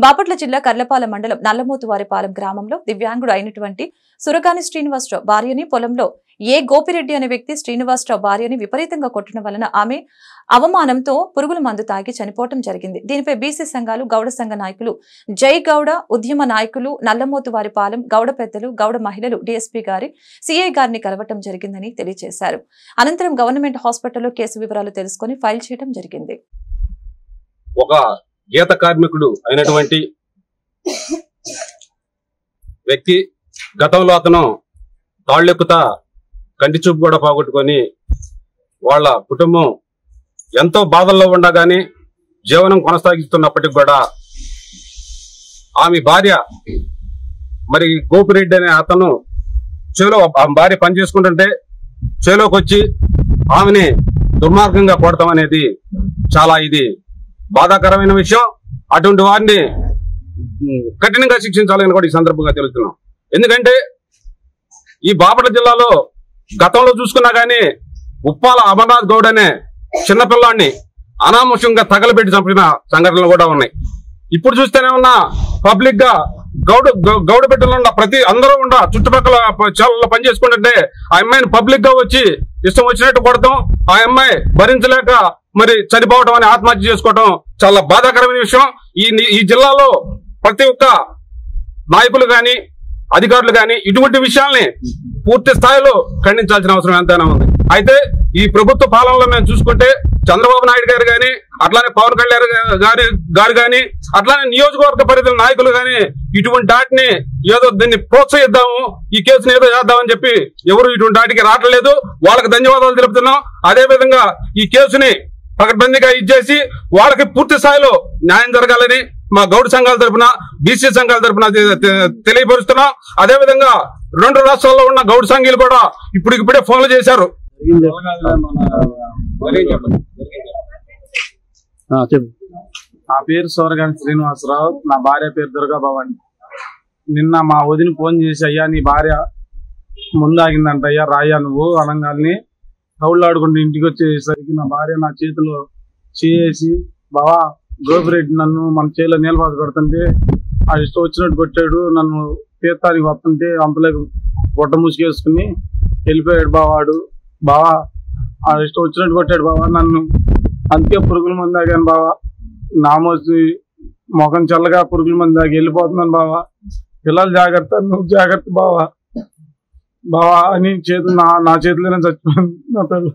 బాపట్ల జిల్లా కర్లపాలెం మండలం నల్లమోతువారిపాలెం గ్రామంలో దివ్యాంగుడు అయినటువంటి సురగాని శ్రీనివాసరావు భార్యని పొలంలో గోపిరెడ్డి అనే వ్యక్తి శ్రీనివాసరావు భార్యని విపరీతంగా కొట్టడం వలన ఆమె అవమానంతో పురుగుల మందు తాగి చనిపోవడం జరిగింది. దీనిపై బీసీ సంఘాలు, గౌడ సంఘ నాయకులు, జై గౌడ ఉద్యమ నాయకులు, నల్లమోతువారిపాలెం గౌడ పెద్దలు, గౌడ మహిళలు డీఎస్పీ గారి, సీఐ గారిని కలవటం జరిగిందని తెలియజేశారు. అనంతరం గవర్నమెంట్ హాస్పిటల్లో కేసు వివరాలు తెలుసుకుని ఫైల్ చేయడం జరిగింది. ఒక గీత కార్మికుడు అయినటువంటి వ్యక్తి గతంలో అతను తాళ్లెక్కుతా కంటి చూపు కూడా పోగొట్టుకొని వాళ్ళ కుటుంబం ఎంతో బాధల్లో ఉండగానే జీవనం కొనసాగిస్తున్నప్పటికి కూడా ఆమె భార్య మరి గోపిరెడ్డి అనే అతను చేలో భార్య పని చేసుకుంటుంటే చేలోకి వచ్చి ఆమెని దుర్మార్గంగా కొడతాం అనేది చాలా ఇది బాధాకరమైన విషయం. అటువంటి వారిని కఠినంగా శిక్షించాలని కూడా ఈ సందర్భంగా తెలుస్తున్నాం. ఎందుకంటే ఈ బాపట్ల జిల్లాలో గతంలో చూసుకున్నా గానీ ఉప్పాల అమర్నాథ్ గౌడ్ అనే చిన్నపిల్లాన్ని అనామోషంగా తగలబెట్టి చంపిన సంఘటనలు కూడా ఉన్నాయి. ఇప్పుడు చూస్తేనే ఉన్న పబ్లిక్ గా గౌడ బిడ్డలు ఉన్న ప్రతి అందరూ ఉండ చుట్టుపక్కల చాలా పని చేసుకుంటుంటే ఆ అమ్మాయిని పబ్లిక్ గా వచ్చి ఇష్టం వచ్చినట్టు కొడతాం, ఆ అమ్మాయి భరించలేక మరి చనిపోవడం అని ఆత్మహత్య చేసుకోవడం చాలా బాధాకరమైన విషయం. ఈ జిల్లాలో ప్రతి ఒక్క నాయకులు గాని అధికారులు గాని ఇటువంటి విషయాల్ని పూర్తి స్థాయిలో ఖండించాల్సిన అవసరం ఎంతైనా ఉంది. అయితే ఈ ప్రభుత్వ పాలనలో మేము చూసుకుంటే చంద్రబాబు నాయుడు గారు గాని, అట్లానే పవన్ కళ్యాణ్ గారు గాని, అట్లానే నియోజకవర్గ పరిధిలో నాయకులు గాని ఇటువంటి వాటిని ఏదో దీన్ని ప్రోత్సహిద్దాము, ఈ కేసుని ఏదో చేద్దామని చెప్పి ఎవరు ఇటువంటి వాటికి రావట్లేదు. వాళ్ళకి ధన్యవాదాలు తెలుపుతున్నాం. అదే విధంగా ఈ కేసుని పకడ్బందీగా ఇచ్చేసి వాళ్ళకి పూర్తి స్థాయిలో న్యాయం జరగాలని మా గౌడ సంఘాల తరఫున, బీసీ సంఘాల తరఫున తెలియపరుస్తున్నాం. అదే విధంగా 2 రాష్ట్రాల్లో ఉన్న గౌడ సంఘీయులు కూడా ఇప్పుడే ఫోన్లు చేశారు. నా పేరు సూరగాని శ్రీనివాసరావు, నా భార్య పేరు దుర్గా భవాని. నిన్న మా వదిన ఫోన్ చేసి, అయ్యా నీ భార్య ముందాగిందంట అయ్యా, రాయ్యా నువ్వు అనగాల్ని తౌళ్ళాడుకుంటూ ఇంటికి వచ్చేసరికి నా భార్య నా చేతిలో చేసి, బావా గోపిరెడ్డి నన్ను మన చేతిలో నీలబాధ పెడుతుంటే ఆ ఇష్టం వచ్చినట్టు కొట్టాడు, నన్ను తీర్థానికి వస్తుంటే అంతలేక బొట్ట ముసుకేసుకుని వెళ్ళిపోయాడు బావాడు, బావా ఆ ఇష్టం వచ్చినట్టు కొట్టాడు బావా నన్ను, అందుకే పురుగుల మంది తాగాను బావా, నామోసి ముఖం చల్లగా పురుగుల మంది తాగి వెళ్ళిపోతున్నాను బావా, పిల్లలు జాగ్రత్త, నువ్వు జాగ్రత్త బావా బావా అని నా చేతిలోనే చచ్చిపోయింది నా పిల్ల.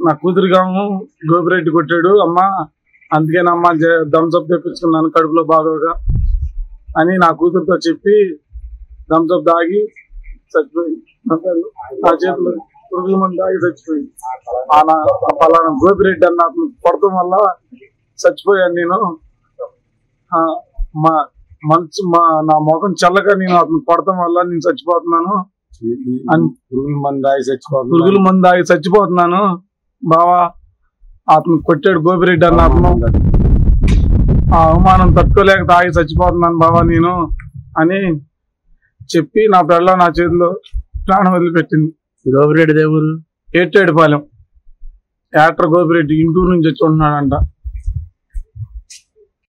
నా కూతురుగాము గోపిరెడ్డి కొట్టాడు అమ్మా, అందుకేనమ్మా థమ్స్అప్ తెప్పించుకున్నాను కడుపులో బాగోగా అని నా కూతురుతో చెప్పి థమ్స్అప్ తాగి చచ్చిపోయింది నా పిల్ల. నా చేతిలో పురుగుల మంది తాగి చచ్చిపోయింది. పలానా గోపిరెడ్డి అన్న అతను కొడతాం వల్ల చచ్చిపోయాను నేను. నా ముఖం చల్లగా నేను అతను కొడతాం వల్ల నేను చచ్చిపోతున్నాను, పురుగుల మంది తాగి చచ్చిపోతున్నాను బావా, అతను కొట్టాడు గోపిరెడ్డి అన్న అతను, ఆ అవమానం తట్టుకోలేక తాగి చచ్చిపోతున్నాను బావా నేను అని చెప్పి నా పిల్ల నా చేతిలో ప్రాణం వదిలిపెట్టింది. గోపిరెడ్డి దేవుడు ఏటేడుపాలెం యాక్టర్ గోపిరెడ్డి ఇంటూరు నుంచి వచ్చి ఉంటున్నాడంట.